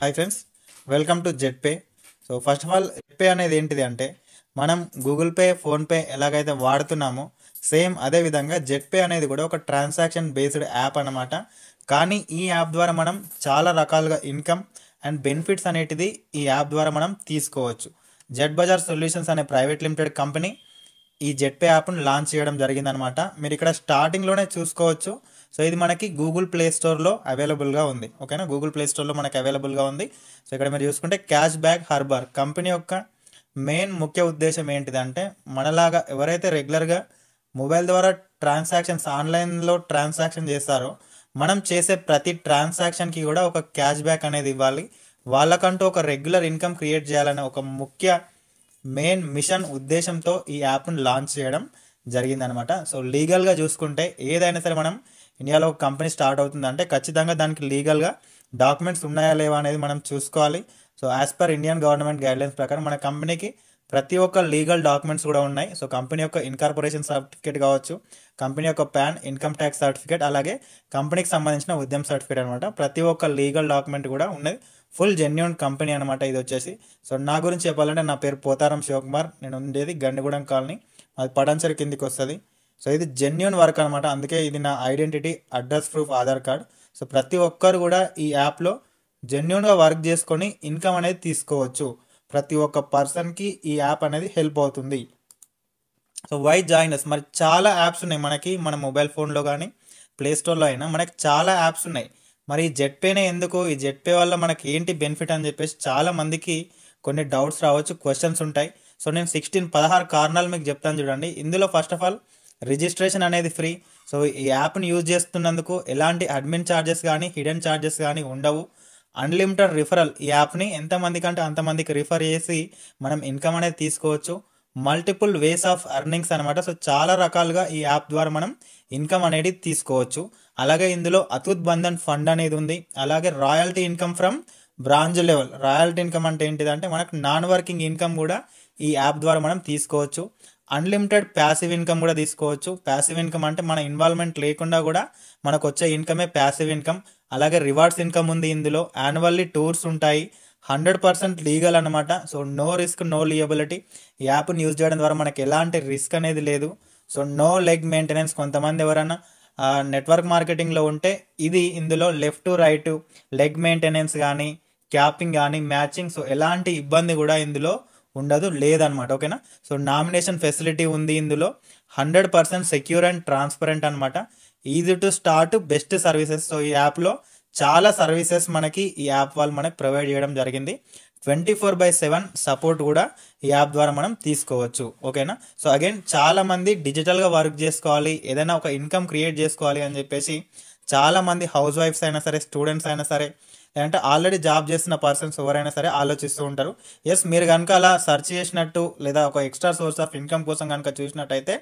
Hi friends, welcome to jet pay. So first of all jet pay అనేది ఏంటిది అంటే మనం గూగుల్ పే, ఫోన్పే ఎలాగైతే వాడుతున్నామో సేమ్ అదే విధంగా జెట్ పే అనేది కూడా ఒక ట్రాన్సాక్షన్ బేస్డ్ యాప్ అన్నమాట. కానీ ఈ యాప్ ద్వారా మనం చాలా రకాలుగా ఇన్కమ్ అండ్ బెనిఫిట్స్ అనేటిది ఈ యాప్ ద్వారా మనం తీసుకోవచ్చు. జెట్ బజార్ సొల్యూషన్స్ అనే ప్రైవేట్ లిమిటెడ్ కంపెనీ ఈ జెట్ పే యాప్ను లాంచ్ చేయడం జరిగిందనమాట. మీరు ఇక్కడ స్టార్టింగ్లోనే చూసుకోవచ్చు. సో ఇది మనకి గూగుల్ ప్లే స్టోర్లో అవైలబుల్గా ఉంది. ఓకేనా, గూగుల్ ప్లే స్టోర్లో మనకి అవైలబుల్గా ఉంది. సో ఇక్కడ మీరు చూసుకుంటే క్యాష్ బ్యాక్ హార్బర్ కంపెనీ యొక్క మెయిన్ ముఖ్య ఉద్దేశం ఏంటిదంటే మనలాగా ఎవరైతే రెగ్యులర్గా మొబైల్ ద్వారా ట్రాన్సాక్షన్స్ ఆన్లైన్లో ట్రాన్సాక్షన్ చేస్తారో మనం చేసే ప్రతి ట్రాన్సాక్షన్కి కూడా ఒక క్యాష్ బ్యాక్ అనేది ఇవ్వాలి. వాళ్ళకంటూ ఒక రెగ్యులర్ ఇన్కమ్ క్రియేట్ చేయాలనే ఒక ముఖ్య మెయిన్ మిషన్ ఉద్దేశంతో ఈ యాప్ను లాంచ్ చేయడం జరిగిందనమాట. సో లీగల్గా చూసుకుంటే ఏదైనా సరే మనం ఇండియాలో ఒక కంపెనీ స్టార్ట్ అవుతుందంటే ఖచ్చితంగా దానికి లీగల్గా డాక్యుమెంట్స్ ఉన్నాయా లేవా అనేది మనం చూసుకోవాలి. So as per Indian government guidelines ప్రకారం మన కంపెనీకి ప్రతి ఒక్క లీగల్ డాక్యుమెంట్స్ కూడా ఉన్నాయి. సో కంపెనీ యొక్క ఇన్కార్పొరేషన్ సర్టిఫికేట్ కావచ్చు, కంపెనీ యొక్క పాన్, ఇన్కమ్ ట్యాక్స్ సర్టిఫికేట్, అలాగే కంపెనీకి సంబంధించిన ఉద్యమ సర్టిఫికేట్ అనమాట. ప్రతి ఒక్క లీగల్ డాక్యుమెంట్ కూడా ఉన్నది. ఫుల్ జెన్యున్ కంపెనీ అనమాట ఇది వచ్చేసి. సో నా గురించి చెప్పాలంటే నా పేరు పోతారం శివకుమార్, నేను ఉండేది గండిగూడెం కాలనీ, అది పటాన్చెరు కిందికి వస్తుంది. సో ఇది జెన్యున్ వర్క్ అనమాట, అందుకే ఇది నా identity, address proof, Aadhaar card. So ప్రతి ఒక్కరు కూడా ఈ యాప్లో జెన్యున్గా వర్క్ చేసుకొని ఇన్కమ్ అనేది తీసుకోవచ్చు. ప్రతి ఒక్క పర్సన్కి ఈ యాప్ అనేది హెల్ప్ అవుతుంది. సో వై జాయినస్, మరి చాలా యాప్స్ ఉన్నాయి మనకి, మన మొబైల్ ఫోన్లో కానీ ప్లే స్టోర్లో అయినా మనకి చాలా యాప్స్ ఉన్నాయి. మరి ఈ జెట్ పేనే ఎందుకు, ఈ జెట్ పే వల్ల మనకి ఏంటి బెనిఫిట్ అని చెప్పేసి చాలా మందికి కొన్ని డౌట్స్ రావచ్చు, క్వశ్చన్స్ ఉంటాయి. సో నేను 16 కారణాలు మీకు చెప్తాను చూడండి. ఇందులో ఫస్ట్ ఆఫ్ ఆల్ రిజిస్ట్రేషన్ అనేది ఫ్రీ. సో ఈ యాప్ని యూజ్ చేస్తున్నందుకు ఎలాంటి అడ్మిన్ ఛార్జెస్ కానీ హిడెన్ ఛార్జెస్ కానీ ఉండవు. అన్లిమిటెడ్ రిఫరల్, ఈ యాప్ని ఎంతమంది కంటే అంతమందికి రిఫర్ చేసి మనం ఇన్కమ్ అనేది తీసుకోవచ్చు. మల్టిపుల్ వేస్ ఆఫ్ ఎర్నింగ్స్ అనమాట. సో చాలా రకాలుగా ఈ యాప్ ద్వారా మనం ఇన్కమ్ అనేది తీసుకోవచ్చు. అలాగే ఇందులో అతుత్ బంధన్ ఫండ్ అనేది ఉంది. అలాగే royalty income from branch level. Royalty income అంటే ఏంటిదంటే మనకు నాన్ వర్కింగ్ ఇన్కమ్ కూడా ఈ యాప్ ద్వారా మనం తీసుకోవచ్చు. అన్లిమిటెడ్ ప్యాసివ్ ఇన్కమ్ కూడా తీసుకోవచ్చు. ప్యాసివ్ ఇన్కమ్ అంటే మన ఇన్వాల్వ్మెంట్ లేకుండా కూడా మనకు వచ్చే ఇన్కమే ప్యాసివ్ ఇన్కమ్. అలాగే రివార్డ్స్ ఇన్కమ్ ఉంది ఇందులో. యాన్యువల్లీ టూర్స్ ఉంటాయి. 100% లీగల్ అనమాట. So no risk, no liability. ఈ యాప్ని యూజ్ చేయడం ద్వారా మనకి ఎలాంటి రిస్క్ అనేది లేదు. So no leg maintenance. కొంతమంది ఎవరైనా నెట్వర్క్ మార్కెటింగ్లో ఉంటే ఇది ఇందులో left to right leg maintenance కానీ క్యాపింగ్ కానీ మ్యాచింగ్, సో ఎలాంటి ఇబ్బంది కూడా ఇందులో ఉండదు, లేదనమాట. ఓకేనా. సో నామినేషన్ ఫెసిలిటీ ఉంది ఇందులో. 100% సెక్యూర్ అండ్ ట్రాన్స్పరెంట్ అనమాట. Easy to start, best services. So ఈ యాప్లో చాలా సర్వీసెస్ మనకి ఈ యాప్ వాళ్ళు మనకి ప్రొవైడ్ చేయడం జరిగింది. 24/7 సపోర్ట్ కూడా ఈ యాప్ ద్వారా మనం తీసుకోవచ్చు. ఓకేనా. సో అగైన్ చాలా మంది డిజిటల్గా వర్క్ చేసుకోవాలి, ఏదైనా ఒక ఇన్కమ్ క్రియేట్ చేసుకోవాలి అని చెప్పేసి చాలా మంది హౌస్ వైఫ్స్ అయినా సరే, స్టూడెంట్స్ అయినా సరే, లేదంటే ఆల్రెడీ జాబ్ చేస్తున్న పర్సన్స్ ఎవరైనా సరే ఆలోచిస్తూ ఉంటారు. ఎస్, మీరు కనుక అలా సెర్చ్ చేసినట్టు లేదా ఒక ఎక్స్ట్రా సోర్స్ ఆఫ్ ఇన్కమ్ కోసం కనుక చూసినట్టయితే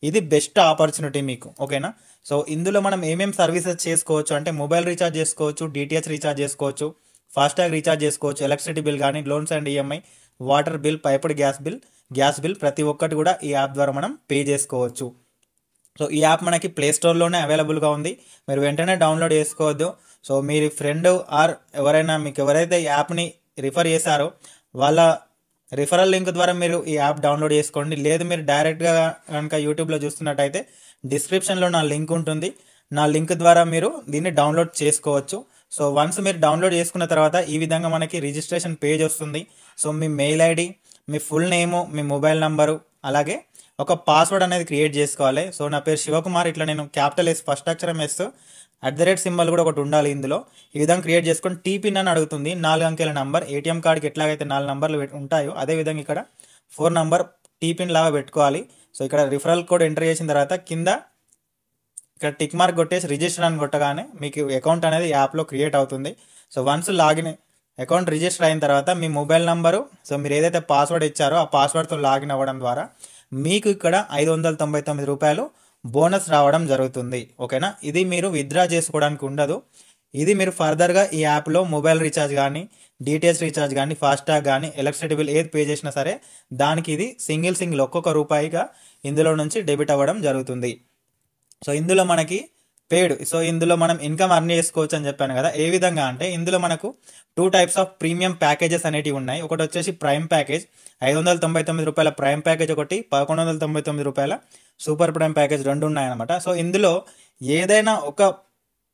ఇది బెస్ట్ ఆపర్చునిటీ మీకు. ఓకేనా. సో ఇందులో మనం ఏమేమి సర్వీసెస్ చేసుకోవచ్చు అంటే మొబైల్ రీఛార్జ్ చేసుకోవచ్చు, డిటిహెచ్ రీఛార్జ్ చేసుకోవచ్చు, ఫాస్టాగ్ రీఛార్జ్ చేసుకోవచ్చు, ఎలక్ట్రిసిటీ బిల్ కానీ, loans and EMI, water bill, piped gas bill ప్రతి ఒక్కటి కూడా ఈ యాప్ ద్వారా మనం పే చేసుకోవచ్చు. సో ఈ యాప్ మనకి ప్లే స్టోర్లోనే అవైలబుల్గా ఉంది. మీరు వెంటనే డౌన్లోడ్ చేసుకోవద్దు. సో మీరు ఫ్రెండ్ ఆర్ ఎవరైనా మీకు ఎవరైతే ఈ యాప్ని రిఫర్ చేశారో వాళ్ళ రిఫరల్ లింక్ ద్వారా మీరు ఈ యాప్ డౌన్లోడ్ చేసుకోండి. లేదు మీరు డైరెక్ట్గా కనుక యూట్యూబ్లో చూస్తున్నట్టయితే డిస్క్రిప్షన్లో నా లింక్ ఉంటుంది. నా లింక్ ద్వారా మీరు దీన్ని డౌన్లోడ్ చేసుకోవచ్చు. సో వన్స్ మీరు డౌన్లోడ్ చేసుకున్న తర్వాత ఈ విధంగా మనకి రిజిస్ట్రేషన్ పేజ్ వస్తుంది. సో మీ మెయిల్ ఐడి, మీ ఫుల్ నేము, మీ మొబైల్ నంబరు, అలాగే ఒక పాస్వర్డ్ అనేది క్రియేట్ చేసుకోవాలి. సో నా పేరు శివకుమార్, ఇట్లా నేను క్యాపిటల్ ఎస్, ఫస్ట్ అక్షరం ఎస్, @ సింబల్ కూడా ఒకటి ఉండాలి ఇందులో. ఈ విధంగా క్రియేట్ చేసుకొని టీపిన్ అని అడుగుతుంది, 4 అంకెల నంబర్. ఏటీఎం కార్డ్కి ఎట్లాగైతే 4 నంబర్లు ఉంటాయో అదేవిధంగా ఇక్కడ 4 నంబర్ టీపిన్ లాగా పెట్టుకోవాలి. సో ఇక్కడ రిఫరల్ కోడ్ ఎంటర్ చేసిన తర్వాత కింద ఇక్కడ టిక్ మార్క్ కొట్టేసి రిజిస్టర్ అని కొట్టగానే మీకు అకౌంట్ అనేది యాప్లో క్రియేట్ అవుతుంది. So once login account register అయిన తర్వాత మీ మొబైల్ నంబరు, సో మీరు ఏదైతే పాస్వర్డ్ ఇచ్చారో ఆ పాస్వర్డ్తో లాగిన్ అవ్వడం ద్వారా మీకు ఇక్కడ 599 రూపాయలు బోనస్ రావడం జరుగుతుంది. ఓకేనా. ఇది మీరు విత్డ్రా చేసుకోవడానికి ఉండదు. ఇది మీరు ఫర్దర్గా ఈ యాప్లో మొబైల్ రీఛార్జ్ కానీ, డిటిహెచ్ రీఛార్జ్ కానీ, ఫాస్టాగ్ కానీ, ఎలక్ట్రిసిటీ బిల్ ఏది పే చేసినా సరే దానికి ఇది సింగిల్ ఒక్కొక్క రూపాయిగా ఇందులో నుంచి డెబిట్ అవ్వడం జరుగుతుంది. సో ఇందులో మనకి పేడ్. సో ఇందులో మనం ఇన్కమ్ అర్న్ చేసుకోవచ్చు అని చెప్పాను కదా. ఏ విధంగా అంటే ఇందులో మనకు 2 టైప్స్ ఆఫ్ ప్రీమియం ప్యాకేజెస్ అనేటివి ఉన్నాయి. ఒకటి వచ్చేసి ప్రైమ్ ప్యాకేజ్, రూ. 599 ప్రైమ్ ప్యాకేజ్, ఒకటి రూ. 1199 సూపర్ ప్రైమ్ ప్యాకేజ్, రెండు ఉన్నాయన్నమాట. సో ఇందులో ఏదైనా ఒక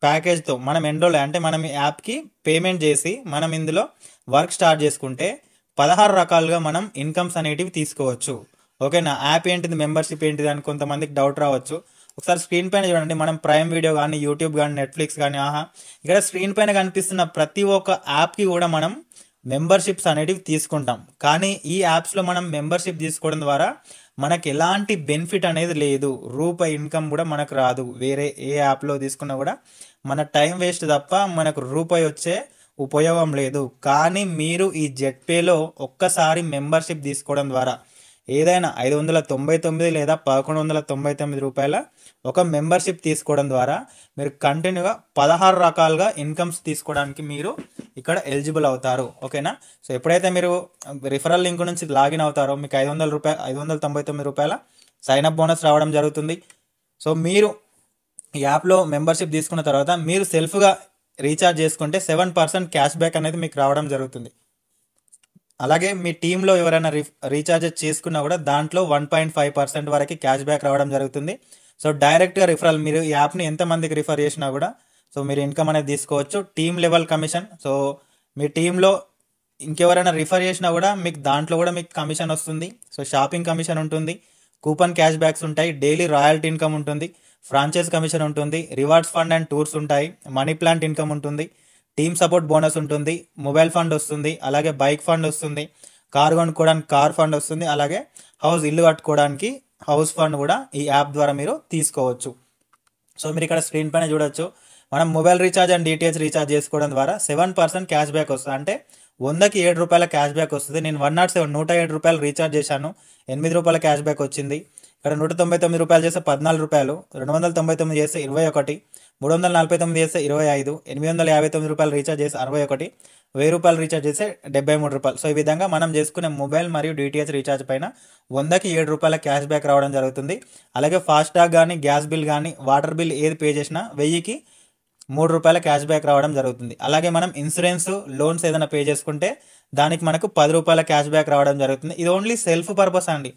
ప్యాకేజ్తో మనం ఎన్రోల్ అంటే మనం ఈ యాప్కి పేమెంట్ చేసి మనం ఇందులో వర్క్ స్టార్ట్ చేసుకుంటే 16 రకాలుగా మనం ఇన్కమ్స్ అనేటివి తీసుకోవచ్చు. ఓకేనా. యాప్ ఏంటిది, మెంబర్షిప్ ఏంటిది అని కొంతమందికి డౌట్ రావచ్చు. ఒకసారి స్క్రీన్ పైన చూడండి, మనం ప్రైమ్ వీడియో కానీ, యూట్యూబ్ కానీ, నెట్ఫ్లిక్స్ కానీ, ఇక్కడ స్క్రీన్ పైన కనిపిస్తున్న ప్రతి ఒక్క యాప్కి కూడా మనం మెంబర్షిప్స్ అనేటివి తీసుకుంటాం. కానీ ఈ యాప్స్లో మనం మెంబర్షిప్ తీసుకోవడం ద్వారా మనకు ఎలాంటి బెనిఫిట్ అనేది లేదు, రూపాయి ఇన్కమ్ కూడా మనకు రాదు. వేరే ఏ యాప్లో తీసుకున్నా కూడా మన టైం వేస్ట్ తప్ప మనకు రూపాయి వచ్చే ఉపయోగం లేదు. కానీ మీరు ఈ జెట్పేలో ఒక్కసారి మెంబర్షిప్ తీసుకోవడం ద్వారా ఏదైనా 599 లేదా రూ. 1199 ఒక మెంబర్షిప్ తీసుకోవడం ద్వారా మీరు కంటిన్యూగా 16 రకాలుగా ఇన్కమ్స్ తీసుకోవడానికి మీరు ఇక్కడ ఎలిజిబుల్ అవుతారు. ఓకేనా. సో ఎప్పుడైతే మీరు రిఫరల్ లింక్ నుంచి లాగిన్ అవుతారో మీకు రూ. 599 సైన్అప్ బోనస్ రావడం జరుగుతుంది. సో మీరు ఈ యాప్లో మెంబర్షిప్ తీసుకున్న తర్వాత మీరు సెల్ఫ్గా రీఛార్జ్ చేసుకుంటే 7% క్యాష్ బ్యాక్ అనేది మీకు రావడం జరుగుతుంది. అలాగే మీ టీంలో ఎవరైనా రీఛార్జెస్ చేసుకున్నా కూడా దాంట్లో 1.5% వరకు క్యాష్ బ్యాక్ రావడం జరుగుతుంది. సో డైరెక్ట్గా రిఫరల్, మీరు ఈ యాప్ని ఎంతమందికి రిఫర్ చేసినా కూడా సో మీరు ఇన్కమ్ అనేది తీసుకోవచ్చు. టీమ్ లెవెల్ కమిషన్, సో మీ టీంలో ఇంకెవరైనా రిఫర్ చేసినా కూడా మీకు దాంట్లో కూడా మీకు కమిషన్ వస్తుంది. సో షాపింగ్ కమిషన్ ఉంటుంది, కూపన్ క్యాష్ బ్యాక్స్ ఉంటాయి, డైలీ రాయల్టీ ఇన్కమ్ ఉంటుంది, ఫ్రాంచైజ్ కమిషన్ ఉంటుంది, రివార్డ్స్ ఫండ్ అండ్ టూర్స్ ఉంటాయి, మనీ ప్లాంట్ ఇన్కమ్ ఉంటుంది, టీమ్ సపోర్ట్ బోనస్ ఉంటుంది, మొబైల్ ఫండ్ వస్తుంది, అలాగే బైక్ ఫండ్ వస్తుంది, కార్ కొనుక్కోవడానికి కార్ ఫండ్ వస్తుంది, అలాగే ఇల్లు కట్టుకోవడానికి హౌస్ ఫండ్ కూడా ఈ యాప్ ద్వారా మీరు తీసుకోవచ్చు. సో మీరు ఇక్కడ స్క్రీన్ పైన చూడొచ్చు, మనం mobile recharge and DTH recharge చేసుకోవడం ద్వారా 7% క్యాష్ బ్యాక్ వస్తుంది. అంటే 100కి రూ. 7 క్యాష్ బ్యాక్ వస్తుంది. నేను 107 రూపాయలు రీఛార్జ్ చేశాను, రూ. 8 క్యాష్ బ్యాక్ వచ్చింది. ఇక్కడ రూ. 199 చేస్తే రూ. 14, 299 చేస్తే 21, 349 చేస్తే 25, రూ. 859 రీఛార్జ్ చేస్తే 61, రూ. 1000 రీఛార్జ్ చేస్తే రూ. 73. సో ఈ విధంగా మనం చేసుకునే మొబైల్ మరియు డిటిహెచ్ రీఛార్జ్ పైన 100కి రూ. 7 క్యాష్ బ్యాక్ రావడం జరుగుతుంది. అలాగే ఫాస్టాగ్ కానీ, గ్యాస్ బిల్ కానీ, వాటర్ బిల్ ఏది పే చేసినా 1000కి రూ. 3 క్యాష్ బ్యాక్ రావడం జరుగుతుంది. అలాగే మనం ఇన్సూరెన్స్, లోన్స్ ఏదైనా పే చేసుకుంటే దానికి మనకు రూ. 10 క్యాష్ బ్యాక్ రావడం జరుగుతుంది. ఇది ఓన్లీ సెల్ఫ్ పర్పస్ అండి.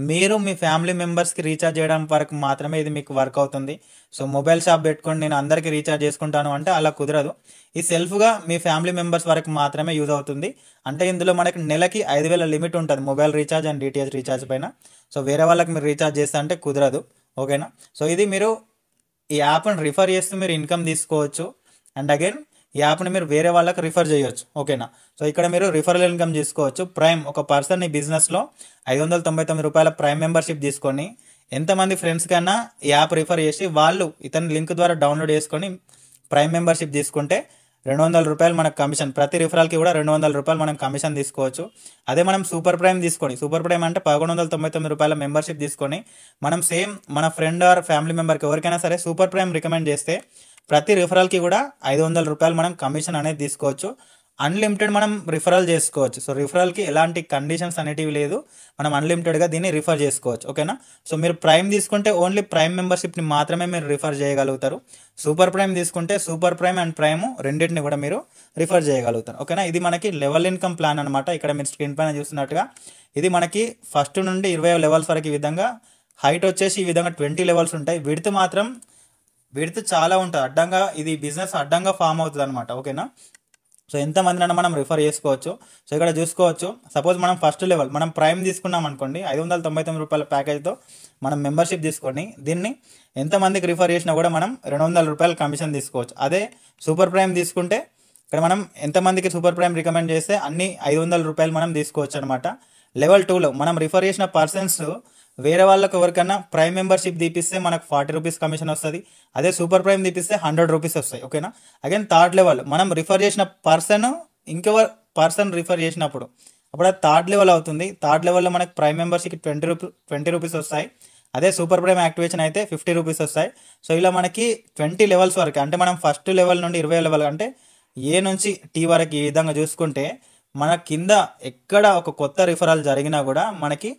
మీరు మీ ఫ్యామిలీ మెంబర్స్కి రీఛార్జ్ చేయడం వరకు మాత్రమే ఇది మీకు వర్క్ అవుతుంది. సో మొబైల్ షాప్ పెట్టుకొని నేను అందరికీ రీఛార్జ్ చేసుకుంటాను అంటే అలా కుదరదు. ఈ సెల్ఫ్గా మీ ఫ్యామిలీ మెంబర్స్ వరకు మాత్రమే యూజ్ అవుతుంది. అంటే ఇందులో మనకి నెలకి 5,000 లిమిట్ ఉంటుంది mobile recharge and DTH recharge పైన. సో వేరే వాళ్ళకి మీరు రీఛార్జ్ చేస్తే అంటే కుదరదు. ఓకేనా. సో ఇది మీరు ఈ యాప్ని రిఫర్ చేస్తూ మీరు ఇన్కమ్ తీసుకోవచ్చు. అండ్ అగైన్ ఈ యాప్ని మీరు వేరే వాళ్ళకి రిఫర్ చేయొచ్చు. ఓకేనా. సో ఇక్కడ మీరు రిఫరల్ ఇన్కమ్ తీసుకోవచ్చు. ప్రైమ్, ఒక పర్సన్ ఈ బిజినెస్లో రూ. 599 ప్రైమ్ మెంబర్షిప్ తీసుకొని ఎంతమంది ఫ్రెండ్స్ కన్నా ఈ యాప్ రిఫర్ చేసి వాళ్ళు ఇతని లింక్ ద్వారా డౌన్లోడ్ చేసుకొని ప్రైమ్ మెంబర్షిప్ తీసుకుంటే రూ. 200 మనకు కమిషన్. ప్రతి రిఫరల్కి కూడా రూ. 200 మనం కమిషన్ తీసుకోవచ్చు. అదే మనం సూపర్ ప్రైమ్ తీసుకొని, సూపర్ ప్రైమ్ అంటే రూ. 1199 మెంబర్షిప్ తీసుకొని మనం సేమ్ మన ఫ్రెండ్ ఆర్ ఫ్యామిలీ మెంబర్కి ఎవరికైనా సరే సూపర్ ప్రైమ్ రికమెండ్ చేస్తే ప్రతి రిఫరల్కి కూడా రూ. 500 మనం కమిషన్ అనేది తీసుకోవచ్చు. అన్లిమిటెడ్ మనం రిఫరల్ చేసుకోవచ్చు. సో రిఫరల్కి ఎలాంటి కండిషన్స్ అనేటివి లేదు, మనం అన్లిమిటెడ్గా దీన్ని రిఫర్ చేసుకోవచ్చు. ఓకేనా. సో మీరు ప్రైమ్ తీసుకుంటే ఓన్లీ ప్రైమ్ మెంబర్షిప్ని మాత్రమే మీరు రిఫర్ చేయగలుగుతారు. సూపర్ ప్రైమ్ తీసుకుంటే సూపర్ ప్రైమ్ అండ్ ప్రైమ్ రెండింటిని కూడా మీరు రిఫర్ చేయగలుగుతారు. ఓకేనా. ఇది మనకి లెవెల్ ఇన్కమ్ ప్లాన్ అనమాట. ఇక్కడ మీరు స్క్రీన్ పైన చూస్తున్నట్టుగా ఇది మనకి 1 నుండి 20 లెవెల్స్ వరకు ఈ విధంగా, హైట్ వచ్చేసి ఈ విధంగా 20 లెవెల్స్ ఉంటాయి. విడ్త్ చాలా ఉంటుంది. అడ్డంగా ఇది బిజినెస్ అడ్డంగా ఫామ్ అవుతుంది అనమాట. ఓకేనా. సో ఎంతమందినైనా మనం రిఫర్ చేసుకోవచ్చు. సో ఇక్కడ చూసుకోవచ్చు, సపోజ్ మనం ఫస్ట్ లెవెల్ మనం ప్రైమ్ తీసుకున్నాం అనుకోండి, రూ. 599 ప్యాకేజ్తో మనం మెంబర్షిప్ తీసుకొని దీన్ని ఎంతమందికి రిఫర్ చేసినా కూడా మనం రూ. 200 కమిషన్ తీసుకోవచ్చు. అదే సూపర్ ప్రైమ్ తీసుకుంటే ఇక్కడ మనం ఎంతమందికి సూపర్ ప్రైమ్ రికమెండ్ చేస్తే అన్ని రూ. 500 మనం తీసుకోవచ్చు అనమాట. లెవెల్ 2లో మనం రిఫర్ చేసిన పర్సన్స్ వేరే వాళ్ళకి ఎవరికైనా ప్రైమ్ మెంబర్షిప్ తీపిస్తే మనకు రూ. 40 కమిషన్ వస్తుంది. అదే సూపర్ ప్రైమ్ తీపిస్తే రూ. 100 వస్తాయి. ఓకేనా. అగైన్ థర్డ్ లెవెల్ మనం రిఫర్ చేసిన పర్సన్ ఇంకెవరు పర్సన్ రిఫర్ చేసినప్పుడు అప్పుడు అది థర్డ్ లెవెల్ అవుతుంది. థర్డ్ లెవెల్లో మనకు ప్రైమ్ మెంబర్షిప్కి 20 రూపీస్ వస్తాయి. అదే సూపర్ ప్రైమ్ యాక్టివేషన్ అయితే 50 రూపీస్ వస్తాయి. సో ఇలా మనకి 20 లెవెల్స్ వరకు, అంటే మనం ఫస్ట్ లెవెల్ నుండి 20 లెవెల్ అంటే ఏ నుంచి టీ వరకు ఈ విధంగా చూసుకుంటే మన కింద ఎక్కడ ఒక కొత్త రిఫరల్ జరిగినా కూడా మనకి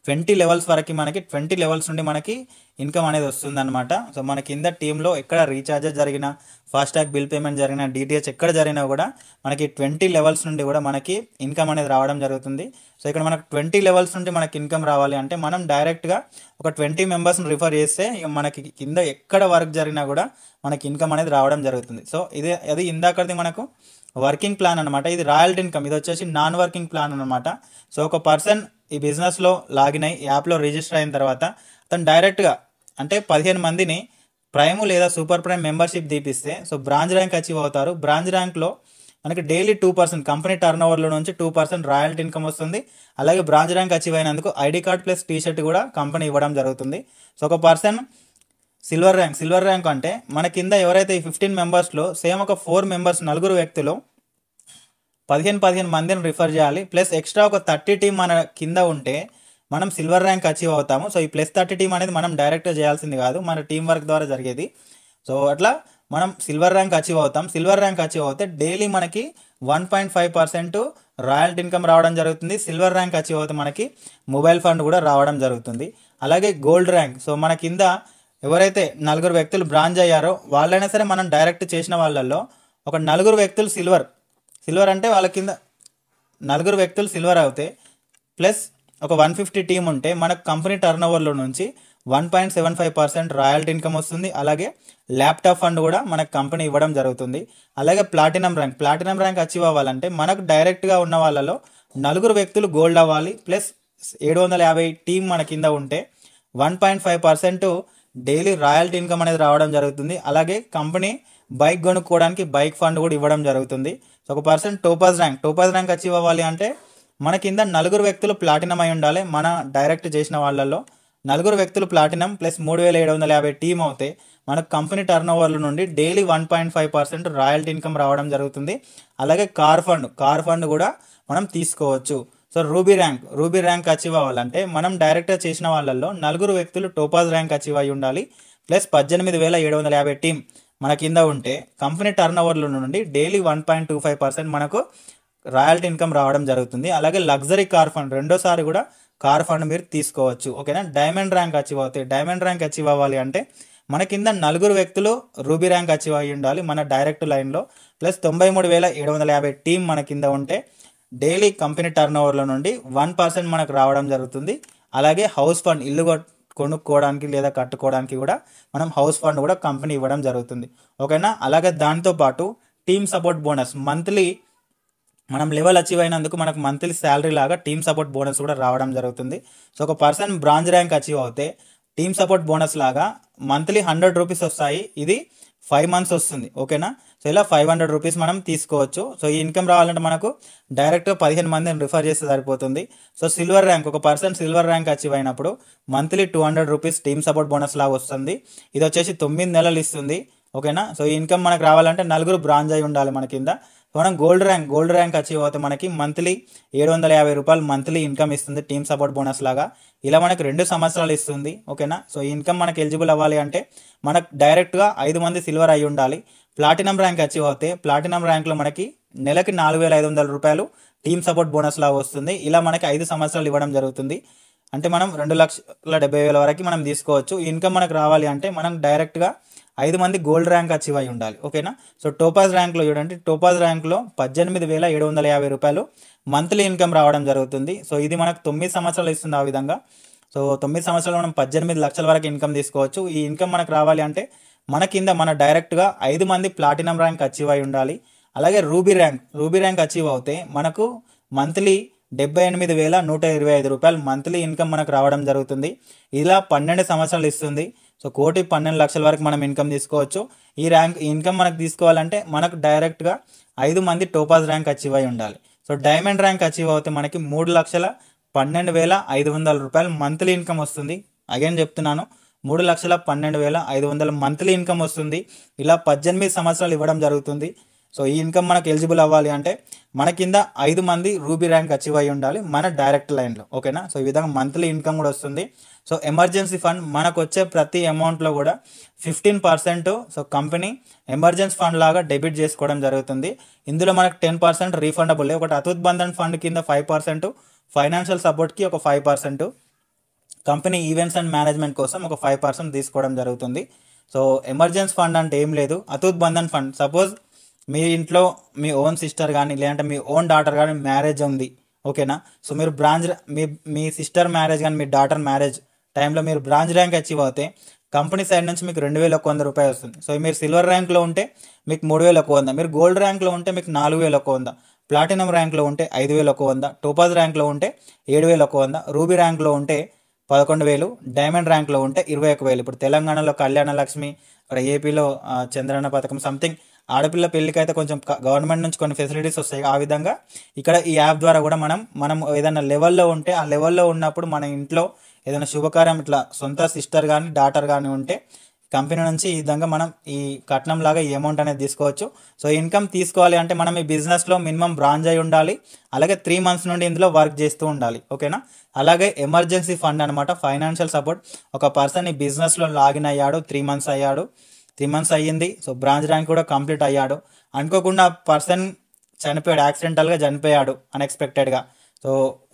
20 లెవెల్స్ వరకు మనకి 20 లెవెల్స్ నుండి మనకి ఇన్కమ్ అనేది వస్తుందన్నమాట. సో మన కింద టీంలో ఎక్కడ రీఛార్జెస్ జరిగినా, ఫాస్టాగ్ బిల్ పేమెంట్ జరిగినా, డిటిహెచ్ ఎక్కడ జరిగినా కూడా మనకి 20 లెవెల్స్ నుండి కూడా మనకి ఇన్కమ్ అనేది రావడం జరుగుతుంది. సో ఇక్కడ మనకు 20 లెవెల్స్ నుండి మనకి ఇన్కమ్ రావాలి అంటే మనం డైరెక్ట్గా ఒక 20 మెంబర్స్ని రిఫర్ చేస్తే ఇక మనకి కింద ఎక్కడ వర్క్ జరిగినా కూడా మనకి ఇన్కమ్ అనేది రావడం జరుగుతుంది. సో అది ఇందాకది మనకు వర్కింగ్ ప్లాన్ అనమాట. ఇది రాయల్టీ ఇన్కమ్, ఇది వచ్చేసి నాన్ వర్కింగ్ ప్లాన్ అనమాట. సో ఒక పర్సన్ ఈ బిజినెస్లో లాగిన్ అయ్యి యాప్లో రిజిస్టర్ అయిన తర్వాత అతను డైరెక్ట్గా అంటే 15 మందిని ప్రైమ్ లేదా సూపర్ ప్రైమ్ మెంబర్షిప్ తీపిస్తే సో బ్రాంచ్ ర్యాంక్ అచీవ్ అవుతారు. బ్రాంచ్ ర్యాంక్లో మనకి డైలీ 2% కంపెనీ టర్న్ ఓవర్లో నుంచి 2% రాయల్టీ ఇన్కమ్ వస్తుంది. అలాగే బ్రాంచ్ ర్యాంక్ అచీవ్ అయినందుకు ID card plus T shirt కూడా కంపెనీ ఇవ్వడం జరుగుతుంది. సో ఒక పర్సన్ సిల్వర్ ర్యాంక్ అంటే మన కింద ఎవరైతే ఈ 15 మెంబర్స్లో సేమ్ ఒక 4 మెంబర్స్ 4 వ్యక్తులు 15 మందిని రిఫర్ చేయాలి. ప్లస్ ఎక్స్ట్రా ఒక 30 టీం మన కింద ఉంటే మనం సిల్వర్ ర్యాంక్ అచీవ్ అవుతాము. సో ఈ ప్లస్ 30 టీం అనేది మనం డైరెక్ట్గా చేయాల్సింది కాదు, మన టీం వర్క్ ద్వారా జరిగేది. సో అట్లా మనం సిల్వర్ ర్యాంక్ అచీవ్ అవుతాం. సిల్వర్ ర్యాంక్ అచీవ్ అవుతే డైలీ మనకి 1.5% రాయల్టీ ఇన్కమ్ రావడం జరుగుతుంది. సిల్వర్ ర్యాంక్ అచీవ్ అవుతే మనకి మొబైల్ ఫండ్ కూడా రావడం జరుగుతుంది. అలాగే గోల్డ్ ర్యాంక్, సో మన కింద ఎవరైతే 4 వ్యక్తులు బ్రాంచ్ అయ్యారో వాళ్ళైనా సరే మనం డైరెక్ట్ చేసిన వాళ్ళల్లో ఒక 4 వ్యక్తులు సిల్వర్ అంటే వాళ్ళ కింద 4 వ్యక్తులు సిల్వర్ అవుతే ప్లస్ ఒక 150 టీం ఉంటే మనకు కంపెనీ టర్న్ ఓవర్లో నుంచి 1.75% రాయల్టీ ఇన్కమ్ వస్తుంది. అలాగే ల్యాప్టాప్ ఫండ్ కూడా మనకు కంపెనీ ఇవ్వడం జరుగుతుంది. అలాగే ప్లాటినం ర్యాంక్ అచీవ్ అవ్వాలంటే మనకు డైరెక్ట్గా ఉన్న వాళ్ళలో 4 వ్యక్తులు గోల్డ్ అవ్వాలి. ప్లస్ 750 టీం మన కింద ఉంటే 1.5% డైలీ రాయల్టీ ఇన్కమ్ అనేది రావడం జరుగుతుంది. అలాగే కంపెనీ బైక్ కొనుక్కోవడానికి బైక్ ఫండ్ కూడా ఇవ్వడం జరుగుతుంది. సో ఒక పర్సన్ టోపాజ్ ర్యాంక్ అచీవ్ అవ్వాలి అంటే మన కింద 4 వ్యక్తులు ప్లాటినం అయి ఉండాలి. మన డైరెక్ట్ చేసిన వాళ్ళల్లో 4 వ్యక్తులు ప్లాటినం ప్లస్ 3750 టీం అవుతే మనకు కంపెనీ టర్న్ ఓవర్ల నుండి డైలీ 1.5% రాయల్టీ ఇన్కమ్ రావడం జరుగుతుంది. అలాగే కార్ ఫండ్ కూడా మనం తీసుకోవచ్చు. సో రూబీ ర్యాంక్ అచీవ్ అవ్వాలంటే మనం డైరెక్ట్గా చేసిన వాళ్ళల్లో 4 వ్యక్తులు టోపాజ్ ర్యాంక్ అచీవ్ అయి ఉండాలి. ప్లస్ 18750 టీం మన కింద ఉంటే కంపెనీ టర్న్ ఓవర్ల నుండి డైలీ 1.25% మనకు రాయల్టీ ఇన్కమ్ రావడం జరుగుతుంది. అలాగే లగ్జరీ కార్ ఫండ్ రెండోసారి కూడా కార్ ఫండ్ మీరు తీసుకోవచ్చు. ఓకేనా. డైమండ్ ర్యాంక్ అచీవ్ అవ్వాలి అంటే మన కింద 4 వ్యక్తులు రూబీ ర్యాంక్ అచీవ్ అయ్యి ఉండాలి మన డైరెక్ట్ లైన్లో. ప్లస్ 93750 టీం మన కింద ఉంటే డైలీ కంపెనీ టర్న్ ఓవర్ల నుండి 1% మనకు రావడం జరుగుతుంది. అలాగే హౌస్ ఫండ్ ఇల్లు కొనుక్కోవడానికి లేదా కట్టుకోవడానికి కూడా మనం హౌస్ ఫండ్ కూడా కంపెనీ ఇవ్వడం జరుగుతుంది. ఓకేనా. అలాగే దాంతోపాటు టీమ్ సపోర్ట్ బోనస్ మంత్లీ మనం లెవెల్ అచీవ్ అయినందుకు మనకు మంత్లీ శాలరీ లాగా టీమ్ సపోర్ట్ బోనస్ కూడా రావడం జరుగుతుంది. సో ఒక పర్సన్ బ్రాంచ్ ర్యాంక్ అచీవ్ అవుతే టీమ్ సపోర్ట్ బోనస్ లాగా మంత్లీ 100 రూపీస్ వస్తాయి. ఇది 5 మంత్స్ వస్తుంది. ఓకేనా. సో ఇలా 500 రూపీస్ మనం తీసుకోవచ్చు. సో ఈ ఇన్కమ్ రావాలంటే మనకు డైరెక్ట్గా 15 మందిని రిఫర్ చేస్తే సరిపోతుంది. సో ఒక పర్సన్ సిల్వర్ ర్యాంక్ అచీవ్ అయినప్పుడు monthly 200 rupees team support bonus లాగా వస్తుంది. ఇది వచ్చేసి 9 నెలలు ఇస్తుంది. ఓకేనా. సో ఈ ఇన్కమ్ మనకు రావాలంటే 4 బ్రాంచ్ అయి ఉండాలి మన కింద. మనం గోల్డ్ ర్యాంక్ అచీవ్ అవుతే మనకి మంత్లీ 750 రూపాయలు మంత్లీ ఇన్కమ్ ఇస్తుంది టీమ్ సపోర్ట్ బోనస్ లాగా. ఇలా మనకు 2 సంవత్సరాలు ఇస్తుంది. ఓకేనా. సో ఈ ఇన్కమ్ మనకు ఎలిజిబుల్ అవ్వాలి అంటే మనకు డైరెక్ట్గా 5 మంది సిల్వర్ అయి ఉండాలి. ప్లాటినం ర్యాంక్ అచీవ్ అవుతే ప్లాటినం ర్యాంక్లో మనకి నెలకి 4500 రూపాయలు టీమ్ సపోర్ట్ బోనస్ లాగా వస్తుంది. ఇలా మనకి 5 సంవత్సరాలు ఇవ్వడం జరుగుతుంది. అంటే మనం 2,70,000 వరకు మనం తీసుకోవచ్చు. ఈ ఇన్కమ్ మనకు రావాలి అంటే మనం డైరెక్ట్గా 5 మంది గోల్డ్ ర్యాంక్ అచీవ్ అయి ఉండాలి. ఓకేనా. సో టోపాజ్ ర్యాంక్లో 18,750 రూపాయలు మంత్లీ ఇన్కమ్ రావడం జరుగుతుంది. సో ఇది మనకు 9 సంవత్సరాలు ఇస్తుంది. ఆ విధంగా సో 9 సంవత్సరాలు మనం 18 లక్షల వరకు ఇన్కమ్ తీసుకోవచ్చు. ఈ ఇన్కమ్ మనకు రావాలి అంటే మన కింద డైరెక్ట్గా 5 మంది ప్లాటినం ర్యాంక్ అచీవ్ అయి ఉండాలి. అలాగే రూబీ ర్యాంక్ అచీవ్ అవుతే మనకు మంత్లీ 78,125 రూపాయలు మంత్లీ ఇన్కమ్ మనకు రావడం జరుగుతుంది. ఇలా 12 సంవత్సరాలు ఇస్తుంది. సో 1,12,00,000 వరకు మనం ఇన్కమ్ తీసుకోవచ్చు. ఈ ఇన్కమ్ మనకు తీసుకోవాలంటే మనకు డైరెక్ట్గా 5 మంది టోపాజ్ ర్యాంక్ అచీవ్ అయి ఉండాలి. సో డైమండ్ ర్యాంక్ అచీవ్ అవుతే మనకి 3,12,500 రూపాయలు మంత్లీ ఇన్కమ్ వస్తుంది. అగైన్ చెప్తున్నాను, 3,12,500 మంత్లీ ఇన్కమ్ వస్తుంది. ఇలా 18 సంవత్సరాలు ఇవ్వడం జరుగుతుంది. సో ఈ ఇన్కమ్ మనకు ఎలిజిబుల్ అవ్వాలి అంటే మన కింద 5 మంది రూబీ ర్యాంక్ అచీవ్ అయి ఉండాలి మన డైరెక్ట్ లైన్లో. ఓకేనా. సో ఈ విధంగా మంత్లీ ఇన్కమ్ కూడా వస్తుంది. సో ఎమర్జెన్సీ ఫండ్ మనకు వచ్చే ప్రతి అమౌంట్లో కూడా 15% సో కంపెనీ ఎమర్జెన్సీ ఫండ్ లాగా డెబిట్ చేసుకోవడం జరుగుతుంది. ఇందులో మనకు 10% రీఫండబుల్. ఒకటి అతుత్ బంధన్ ఫండ్ కింద 5%, ఫైనాన్షియల్ సపోర్ట్కి ఒక 5%. కంపెనీ ఈవెంట్స్ అండ్ మేనేజ్మెంట్ కోసం ఒక 5% తీసుకోవడం జరుగుతుంది. సో ఎమర్జెన్సీ ఫండ్ అంటే ఏం లేదు, అతూత్ బంధన్ ఫండ్. సపోజ్ మీ ఇంట్లో మీ ఓన్ సిస్టర్ కానీ లేదంటే మీ ఓన్ డాటర్ కానీ మ్యారేజ్ ఉంది, ఓకేనా. సో మీరు మీ మీ సిస్టర్ మ్యారేజ్ కానీ మీ డాటర్ మ్యారేజ్ టైంలో మీరు బ్రాంచ్ ర్యాంక్ అచీవ్ అవుతే కంపెనీ సైడ్ నుంచి మీకు 2,100 రూపాయలు వస్తుంది. సో మీరు సిల్వర్ ర్యాంక్లో ఉంటే మీకు 3,100, మీరు గోల్డ్ ర్యాంక్లో ఉంటే మీకు 4,100, ప్లాటినం ర్యాంక్లో ఉంటే 5,100, టోపాజ్ ర్యాంక్లో ఉంటే 7,100, రూబీ ర్యాంక్లో ఉంటే 11,000, డైమండ్ ర్యాంక్లో ఉంటే 21,000. ఇప్పుడు తెలంగాణలో కళ్యాణ లక్ష్మి, అక్కడ ఏపీలో చంద్రన్న పథకం సంథింగ్ ఆడపిల్ల పెళ్ళికి అయితే కొంచెం గవర్నమెంట్ నుంచి కొన్ని ఫెసిలిటీస్ వస్తాయి. ఆ విధంగా ఇక్కడ ఈ యాప్ ద్వారా కూడా మనం ఏదైనా లెవెల్లో ఉంటే ఆ లెవెల్లో ఉన్నప్పుడు మన ఇంట్లో ఏదైనా శుభకార్యం ఇట్లా సొంత సిస్టర్ కానీ డాటర్ కానీ ఉంటే కంపెనీ నుంచి ఈ విధంగా మనం ఈ కట్నం లాగా ఈ అమౌంట్ అనేది తీసుకోవచ్చు. సో ఇన్కమ్ తీసుకోవాలి అంటే మనం ఈ బిజినెస్లో మినిమం బ్రాంచ్ అయి ఉండాలి, అలాగే 3 మంత్స్ నుండి ఇందులో వర్క్ చేస్తూ ఉండాలి, ఓకేనా. అలాగే ఎమర్జెన్సీ ఫండ్ అనమాట, ఫైనాన్షియల్ సపోర్ట్. ఒక పర్సన్ ఈ బిజినెస్లో లాగిన్ అయ్యాడు, 3 మంత్స్ అయ్యాడు, 3 మంత్స్ అయ్యింది, సో బ్రాంచ్ ర్యాంక్ కూడా కంప్లీట్ అయ్యాడు, అనుకోకుండా పర్సన్ చనిపోయాడు, యాక్సిడెంటల్గా చనిపోయాడు అన్ఎక్స్పెక్టెడ్గా. సో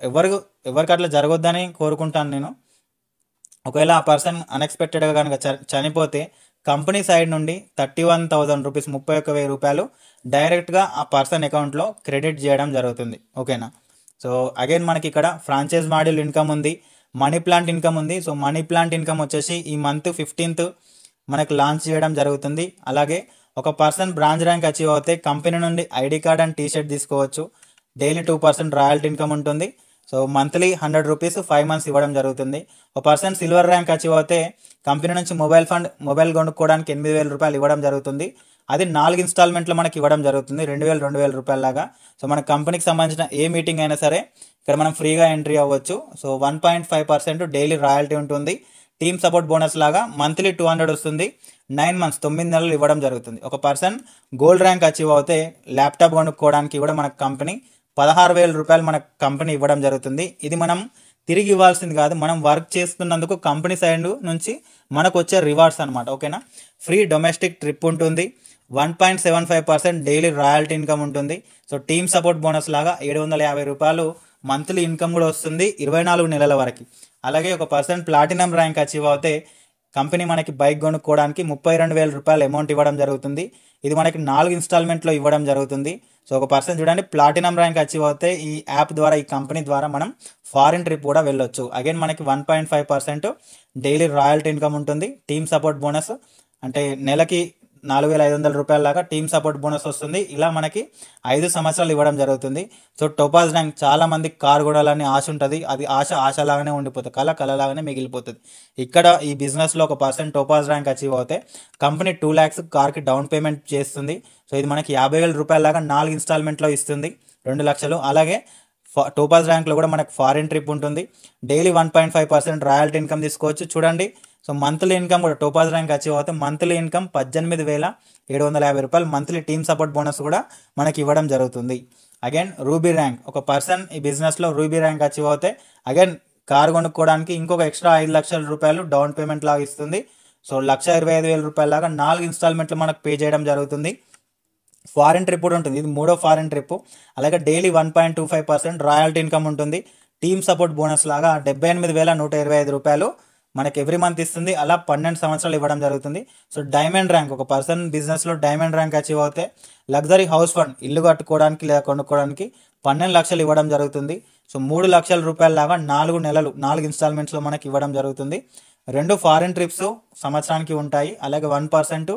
ఎవరికి అట్లా జరగొద్దని కోరుకుంటాను నేను. ఒకవేళ ఆ పర్సన్ అన్ఎక్స్పెక్టెడ్గా కనుక చనిపోతే కంపెనీ సైడ్ నుండి 31,000 రూపీస్, 31,000 రూపాయలు డైరెక్ట్గా ఆ పర్సన్ అకౌంట్లో క్రెడిట్ చేయడం జరుగుతుంది, ఓకేనా. సో అగైన్ మనకి ఇక్కడ ఫ్రాంచైజ్ మాడ్యూల్ ఇన్కమ్ ఉంది, మనీ ప్లాంట్ ఇన్కమ్ ఉంది. సో మనీ ప్లాంట్ ఇన్కమ్ వచ్చేసి ఈ మంత్ 15th మనకు లాంచ్ చేయడం జరుగుతుంది. అలాగే ఒక పర్సన్ బ్రాంచ్ ర్యాంక్ అచీవ్ అవుతే కంపెనీ నుండి ఐడి కార్డ్ అండ్ టీషర్ట్ తీసుకోవచ్చు. డైలీ 2% రాయల్టీ ఇన్కమ్ ఉంటుంది. సో మంత్లీ 100 రూపీస్ 5 మంత్స్ ఇవ్వడం జరుగుతుంది. ఒక పర్సన్ సిల్వర్ ర్యాంక్ అచీవ్ అవుతే కంపెనీ నుంచి మొబైల్ కొనుక్కోవడానికి 8,000 రూపాయలు ఇవ్వడం జరుగుతుంది. అది 4 ఇన్స్టాల్మెంట్లో మనకి ఇవ్వడం జరుగుతుంది, 2,000 రూపాయల లాగా. సో మన కంపెనీకి సంబంధించిన ఏ మీటింగ్ అయినా సరే ఇక్కడ మనం ఫ్రీగా ఎంట్రీ అవ్వచ్చు. సో 1.5% డైలీ రాయల్టీ ఉంటుంది. టీమ్ సపోర్ట్ బోనస్ లాగా మంత్లీ 200 వస్తుంది. 9 మంత్స్ 9 నెలలు ఇవ్వడం జరుగుతుంది. ఒక పర్సన్ గోల్డ్ ర్యాంక్ అచీవ్ అవుతే ల్యాప్టాప్ కొనుక్కోవడానికి కూడా మన కంపెనీ 16,000 రూపాయలు మన కంపెనీ ఇవ్వడం జరుగుతుంది. ఇది మనం తిరిగి ఇవ్వాల్సింది కాదు, మనం వర్క్ చేస్తున్నందుకు కంపెనీ సైడ్ నుంచి మనకు వచ్చే రివార్డ్స్ అనమాట, ఓకేనా. ఫ్రీ డొమెస్టిక్ ట్రిప్ ఉంటుంది, 1.75% డైలీ రాయల్టీ ఇన్కమ్ ఉంటుంది. సో టీమ్ సపోర్ట్ బోనస్ లాగా 750 రూపాయలు మంత్లీ ఇన్కమ్ కూడా వస్తుంది 24 నెలల వరకు. అలాగే ఒక పర్సన్ ప్లాటినం ర్యాంక్ అచీవ్ అవుతే కంపెనీ మనకి బైక్ కొనుక్కోవడానికి 32,000 రూపాయలు అమౌంట్ ఇవ్వడం జరుగుతుంది. ఇది మనకి 4 ఇన్స్టాల్మెంట్లో ఇవ్వడం జరుగుతుంది. సో ఒక పర్సన్ చూడండి, ప్లాటినం ర్యాంక్ అచీవ్ అవుతే ఈ యాప్ ద్వారా, ఈ కంపెనీ ద్వారా మనం ఫారిన్ ట్రిప్ కూడా వెళ్ళొచ్చు. అగైన్ మనకి 1.5% డైలీ రాయల్టీ ఇన్కమ్ ఉంటుంది. టీమ్ సపోర్ట్ బోనస్ అంటే నెలకి 4,500 రూపాయల లాగా టీమ్ సపోర్ట్ బోనస్ వస్తుంది. ఇలా మనకి 5 సంవత్సరాలు ఇవ్వడం జరుగుతుంది. సో టోపాజ్ ర్యాంక్, చాలా మంది కార్ కొనాలని ఆశ ఉంటుంది, అది ఆశలాగానే ఉండిపోతుంది, కళలాగానే మిగిలిపోతుంది. ఇక్కడ ఈ బిజినెస్లో ఒక పర్సన్ టోపాజ్ ర్యాంక్ అచీవ్ అవుతే కంపెనీ 2 lakhs కార్కి డౌన్ పేమెంట్ చేస్తుంది. సో ఇది మనకి 50,000 రూపాయల లాగా 4 ఇన్స్టాల్మెంట్లో ఇస్తుంది, 2 లక్షలు. అలాగే టోపాజ్ ర్యాంక్లో కూడా మనకు ఫారిన్ ట్రిప్ ఉంటుంది. డైలీ 1.5% రాయల్టీ ఇన్కమ్ తీసుకోవచ్చు. చూడండి, సో మంత్లీ ఇన్కమ్ కూడా టోపాజ్ ర్యాంక్ అచీవ్ అవుతే మంత్లీ ఇన్కమ్ 18,750 రూపాయలు. మంత్లీ టీమ్ సపోర్ట్ బోనస్ కూడా మనకి ఇవ్వడం జరుగుతుంది. అగైన్ రూబీ ర్యాంక్, ఒక పర్సన్ ఈ బిజినెస్లో రూబీ ర్యాంక్ అచీవ్ అవుతే అగైన్ కార్ కొనుక్కోవడానికి ఇంకొక ఎక్స్ట్రా 5 లక్షల రూపాయలు డౌన్ పేమెంట్ లాగా ఇస్తుంది. సో 1,25,000 రూపాయల లాగా 4 ఇన్స్టాల్మెంట్లు మనకు పే చేయడం జరుగుతుంది. ఫారిన్ ట్రిప్ కూడా ఉంటుంది, ఇది 3వ ఫారిన్ ట్రిప్. అలాగే డైలీ 1.25% రాయల్టీ ఇన్కమ్ ఉంటుంది. టీమ్ సపోర్ట్ బోనస్ లాగా 78,125 రూపాయలు మనకి ఎవ్రీ మంత్ ఇస్తుంది. అలా 12 సంవత్సరాలు ఇవ్వడం జరుగుతుంది. సో డైమండ్ ర్యాంక్, ఒక పర్సన్ బిజినెస్లో డైమండ్ ర్యాంక్ అచీవ్ అవుతే లగ్జరీ హౌస్ ఫండ్, ఇల్లు కట్టుకోవడానికి లేదా కొనుక్కోవడానికి 12 లక్షలు ఇవ్వడం జరుగుతుంది. సో 3 లక్షల రూపాయల లాగా 4 నెలలు 4 ఇన్స్టాల్మెంట్స్లో మనకి ఇవ్వడం జరుగుతుంది. 2 ఫారిన్ ట్రిప్స్ సంవత్సరానికి ఉంటాయి. అలాగే 1%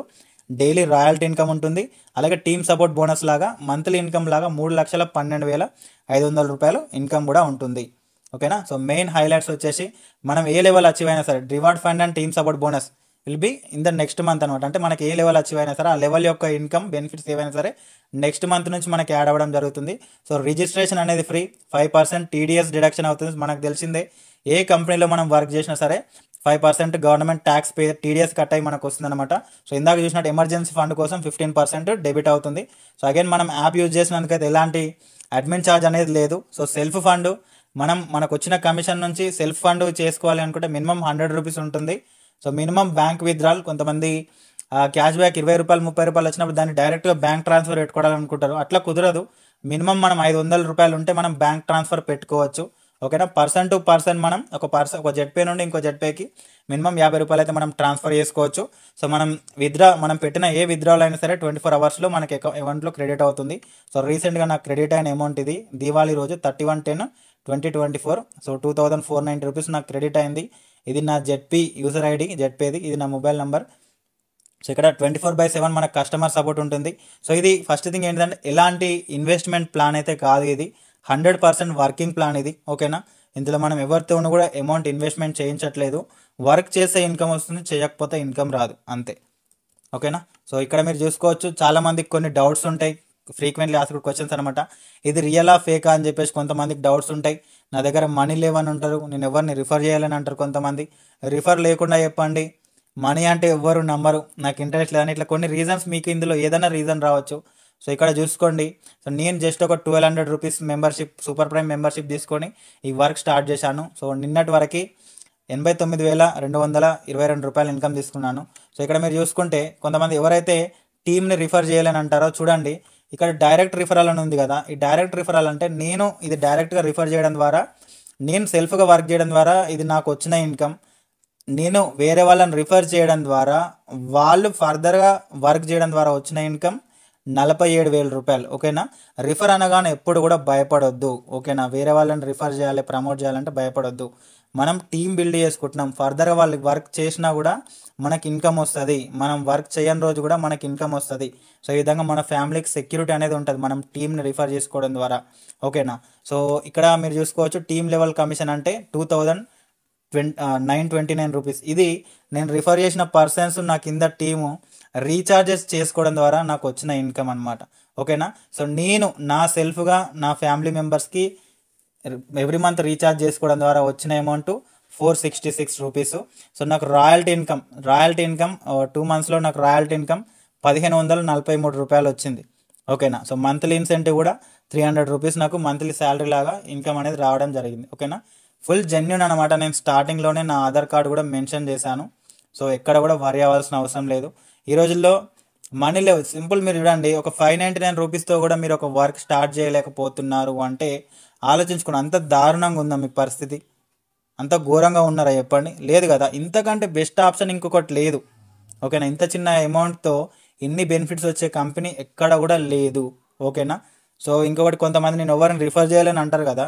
డైలీ రాయల్టీ ఇన్కమ్ ఉంటుంది. అలాగే టీమ్ సపోర్ట్ బోనస్ లాగా మంత్లీ ఇన్కమ్ లాగా 3,12,500 రూపాయలు ఇన్కమ్ కూడా ఉంటుంది, ఓకేనా. సో మెయిన్ హైలైట్స్ వచ్చేసి మనం ఏ లెవెల్ అచీవ్ అయినా సరే reward fund and team support bonus will be in the next month అనమాట. అంటే మనకి ఏ లెవెల్ అచీవ్ అయినా సరే ఆ లెవెల్ యొక్క ఇన్కమ్ బెనిఫిట్స్ ఏవైనా సరే నెక్స్ట్ మంత్ నుంచి మనకి యాడ్ అవ్వడం జరుగుతుంది. సో రిజిస్ట్రేషన్ అనేది ఫ్రీ, 5% TDS డిడక్షన్ అవుతుంది. మనకు తెలిసిందే, ఏ కంపెనీలో మనం వర్క్ చేసినా సరే 5% government tax pay TDS cut అయ్యి మనకు వస్తుంది అనమాట. సో ఇందాక చూసినట్టు ఎమర్జెన్సీ ఫండ్ కోసం 15% డెబిట్ అవుతుంది. సో అగైన్ మనం యాప్ యూజ్ చేసినందుకైతే ఎలాంటి అడ్మిన్ ఛార్జ్ అనేది లేదు. సో సెల్ఫ్ ఫండ్, మనకు వచ్చిన కమిషన్ నుంచి సెల్ఫ్ ఫండ్ చేసుకోవాలి అనుకుంటే మినిమం 100 రూపీస్ ఉంటుంది. సో మినిమం బ్యాంక్ విత్డ్రాల్, కొంతమంది క్యాష్ బ్యాక్ 20 రూపాయలు 30 రూపాయలు వచ్చినప్పుడు దాన్ని డైరెక్ట్గా బ్యాంక్ ట్రాన్స్ఫర్ పెట్టుకోవాలనుకుంటారు, అట్లా కుదరదు. మినిమం మనం 500 రూపాయలు ఉంటే మనం బ్యాంక్ ట్రాన్స్ఫర్ పెట్టుకోవచ్చు. ఓకేనా. పర్సన్ టు పర్సన్ మనం ఒక జెట్పే నుండి ఇంకో జెట్పేకి మినిమం 50 రూపాయలు అయితే మనం ట్రాన్స్ఫర్ చేసుకోవచ్చు. సో మనం పెట్టిన ఏ విత్డ్రాల్ అయినా సరే 24 అవర్స్లో మనకి అకౌంట్లో క్రెడిట్ అవుతుంది. సో రీసెంట్గా నాకు క్రెడిట్ అయిన అమౌంట్ ఇది దీవాళీ రోజు 31/10/2024. సో 2490 రూపీస్ నాకు క్రెడిట్ అయింది. ఇది నా జెడ్పీ యూజర్ ఐడి, జెడ్పేది, ఇది నా మొబైల్ నెంబర్. సో ఇక్కడ 24/7 మనకు కస్టమర్ సపోర్ట్ ఉంటుంది. సో ఇది ఫస్ట్ థింగ్ ఏంటంటే ఎలాంటి ఇన్వెస్ట్మెంట్ ప్లాన్ అయితే కాదు, ఇది 100% వర్కింగ్ ప్లాన్ ఇది. ఓకేనా. ఇందులో మనం ఎవరితోనూ కూడా అమౌంట్ ఇన్వెస్ట్మెంట్ చేయించట్లేదు. వర్క్ చేస్తే ఇన్కమ్ వస్తుంది, చేయకపోతే ఇన్కమ్ రాదు, అంతే. ఓకేనా. సో ఇక్కడ మీరు చూసుకోవచ్చు, చాలామందికి కొన్ని డౌట్స్ ఉంటాయి, ఫ్రీక్వెంట్లీ ఆస్క్డ్ క్వశ్చన్స్ అనమాట. ఇది రియలా ఫేకా అని చెప్పేసి కొంతమందికి డౌట్స్ ఉంటాయి. నా దగ్గర మనీ లేవని అంటారు, నేను ఎవరిని రిఫర్ చేయాలని అంటారు కొంతమంది. రిఫర్ లేకుండా చెప్పండి, మనీ అంటే ఎవ్వరు నమ్మరు, నాకు ఇంట్రెస్ట్ లేదని, ఇట్లా కొన్ని రీజన్స్, మీకు ఇందులో ఏదైనా రీజన్ రావచ్చు. సో ఇక్కడ చూసుకోండి, సో నేను జస్ట్ ఒక 1200 rupees membership, super prime membership తీసుకొని ఈ వర్క్ స్టార్ట్ చేశాను. సో నిన్నటి వరకు 89,222 రూపాయలు ఇన్కమ్ తీసుకున్నాను. సో ఇక్కడ మీరు చూసుకుంటే కొంతమంది ఎవరైతే టీమ్ని రిఫర్ చేయాలని అంటారో చూడండి, ఇక్కడ డైరెక్ట్ రిఫరల్ అని ఉంది కదా. ఈ డైరెక్ట్ రిఫరల్ అంటే నేను ఇది డైరెక్ట్గా రిఫర్ చేయడం ద్వారా, నేను సెల్ఫ్గా వర్క్ చేయడం ద్వారా ఇది నాకు వచ్చిన ఇన్కమ్. నేను వేరే వాళ్ళని రిఫర్ చేయడం ద్వారా వాళ్ళు ఫర్దర్గా వర్క్ చేయడం ద్వారా వచ్చిన ఇన్కమ్ 47,000 రూపాయలు. ఓకేనా. రిఫర్ అనగానే ఎప్పుడు కూడా భయపడొద్దు. ఓకేనా. వేరే వాళ్ళని రిఫర్ చేయాలి, ప్రమోట్ చేయాలంటే భయపడొద్దు. మనం టీం బిల్డ్ చేసుకుంటున్నాం, ఫర్దర్గా వాళ్ళకి వర్క్ చేసినా కూడా మనకి ఇన్కమ్ వస్తుంది, మనం వర్క్ చేయని రోజు కూడా మనకి ఇన్కమ్ వస్తుంది. సో ఈ విధంగా మన ఫ్యామిలీకి సెక్యూరిటీ అనేది ఉంటుంది మనం టీంని రిఫర్ చేసుకోవడం ద్వారా. ఓకేనా. సో ఇక్కడ మీరు చూసుకోవచ్చు, టీమ్ లెవెల్ కమిషన్ అంటే 2,929 రూపీస్. ఇది నేను రిఫర్ చేసిన పర్సన్స్ నా కింద టీము రీఛార్జెస్ చేసుకోవడం ద్వారా నాకు వచ్చిన ఇన్కమ్ అనమాట. ఓకేనా. సో నేను నా సెల్ఫ్గా నా ఫ్యామిలీ మెంబర్స్కి ఎవ్రీ మంత్ రీఛార్జ్ చేసుకోవడం ద్వారా వచ్చిన అమౌంట్ 466 రూపీస్. సో నాకు రాయల్టీ ఇన్కమ్ 2 మంత్స్లో నాకు రాయల్టీ ఇన్కమ్ 1,543 రూపాయలు వచ్చింది. ఓకేనా. సో మంత్లీ ఇన్సెంటివ్ కూడా 300 రూపీస్ నాకు మంత్లీ శాలరీ లాగా ఇన్కమ్ అనేది రావడం జరిగింది. ఓకేనా. ఫుల్ జెన్యూన్ అనమాట. నేను స్టార్టింగ్లోనే నా ఆధార్ కార్డు కూడా మెన్షన్ చేశాను. సో ఎక్కడ కూడా వరి అవ్వాల్సిన అవసరం లేదు. ఈ రోజుల్లో మనీ లేవు, సింపుల్. మీరు చూడండి, ఒక 599 రూపీస్తో కూడా మీరు ఒక వర్క్ స్టార్ట్ చేయలేకపోతున్నారు అంటే ఆలోచించుకోండి, అంత దారుణంగా ఉందా మీ పరిస్థితి? అంత ఘోరంగా ఉన్నారా చెప్పండి? లేదు కదా. ఇంతకంటే బెస్ట్ ఆప్షన్ ఇంకొకటి లేదు. ఓకేనా. ఇంత చిన్న అమౌంట్తో ఇన్ని బెనిఫిట్స్ వచ్చే కంపెనీ ఎక్కడ కూడా లేదు. ఓకేనా. సో ఇంకొకటి, కొంతమంది నేను ఎవరిని రిఫర్ చేయాలని అంటారు కదా,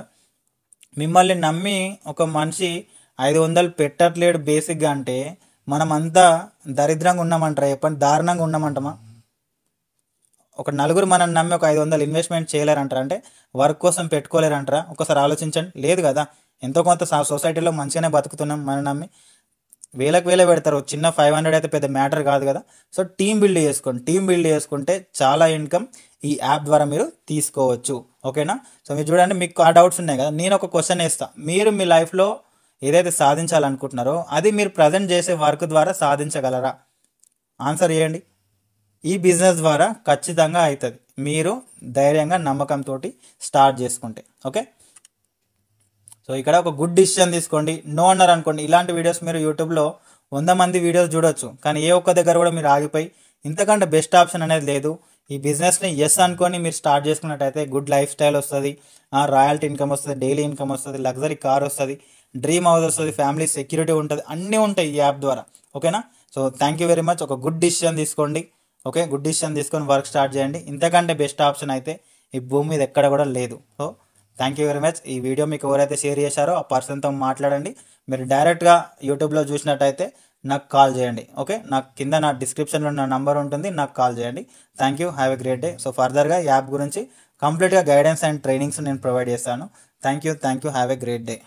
మిమ్మల్ని నమ్మి ఒక మనిషి 500 పెట్టట్లేడు బేసిక్గా అంటే మనం అంతా దరిద్రంగా ఉన్నామంటారా చెప్పండి? దారుణంగా ఉన్నామంటామా? ఒక నలుగురు మనం నమ్మి ఒక 500 ఇన్వెస్ట్మెంట్ చేయలేరంటారా? అంటే వర్క్ కోసం పెట్టుకోలేరంటారా? ఒకసారి ఆలోచించండి. లేదు కదా. ఎంతో కొంత సొసైటీలో మంచిగానే బతుకుతున్నాం, మనం నమ్మి వేలకు వేలే పెడతారు. చిన్న 500 అయితే పెద్ద మ్యాటర్ కాదు కదా. సో టీం బిల్డ్ చేసుకోండి. టీం బిల్డ్ చేసుకుంటే చాలా ఇన్కమ్ ఈ యాప్ ద్వారా మీరు తీసుకోవచ్చు. ఓకేనా. సో మీరు చూడండి, మీకు ఆ డౌట్స్ ఉన్నాయి కదా, నేను ఒక క్వశ్చన్ వేస్తా, మీరు మీ లైఫ్లో ఏదైతే సాధించాలనుకుంటున్నారో అది మీరు ప్రజెంట్ చేసే వర్క్ ద్వారా సాధించగలరా? ఆన్సర్ చేయండి. ఈ బిజినెస్ ద్వారా ఖచ్చితంగా అవుతుంది, మీరు ధైర్యంగా నమ్మకంతో స్టార్ట్ చేసుకుంటే. ఓకే. సో ఇక్కడ ఒక గుడ్ డిసిషన్ తీసుకోండి. నో అన్నారు అనుకోండి, ఇలాంటి వీడియోస్ మీరు యూట్యూబ్లో 100 మంది వీడియోస్ చూడొచ్చు, కానీ ఏ ఒక్క దగ్గర కూడా మీరు ఆగిపోయి ఇంతకంటే బెస్ట్ ఆప్షన్ అనేది లేదు. ఈ బిజినెస్ని ఎస్ అనుకొని మీరు స్టార్ట్ చేసుకున్నట్టయితే గుడ్ లైఫ్ స్టైల్ వస్తుంది, రాయల్టీ ఇన్కమ్ వస్తుంది, డైలీ ఇన్కమ్ వస్తుంది, లగ్జరీ కార్ వస్తుంది, డ్రీమ్ హౌస్ వస్తుంది, ఫ్యామిలీ సెక్యూరిటీ ఉంటుంది, అన్నీ ఉంటాయి ఈ యాప్ ద్వారా. ఓకేనా. So thank you very much. ఒక గుడ్ డిసిషన్ తీసుకోండి. ఓకే, గుడ్ డిసిషన్ తీసుకొని వర్క్ స్టార్ట్ చేయండి. ఇంతకంటే బెస్ట్ ఆప్షన్ అయితే ఈ భూమి మీద ఎక్కడ కూడా లేదు. So thank you very much. ఈ వీడియో మీకు ఎవరైతే షేర్ చేశారో ఆ పర్సన్తో మాట్లాడండి. మీరు డైరెక్ట్గా యూట్యూబ్లో చూసినట్టయితే నాకు కాల్ చేయండి. ఓకే, నాకు కింద నా డిస్క్రిప్షన్లో నా నంబర్ ఉంటుంది, నాకు కాల్ చేయండి. Thank you, have a great day. So ఫర్దర్గా యాప్ గురించి కంప్లీట్గా గైడెన్స్ అండ్ ట్రైనింగ్స్ నేను ప్రొవైడ్ చేస్తాను. Thank you, have a great day.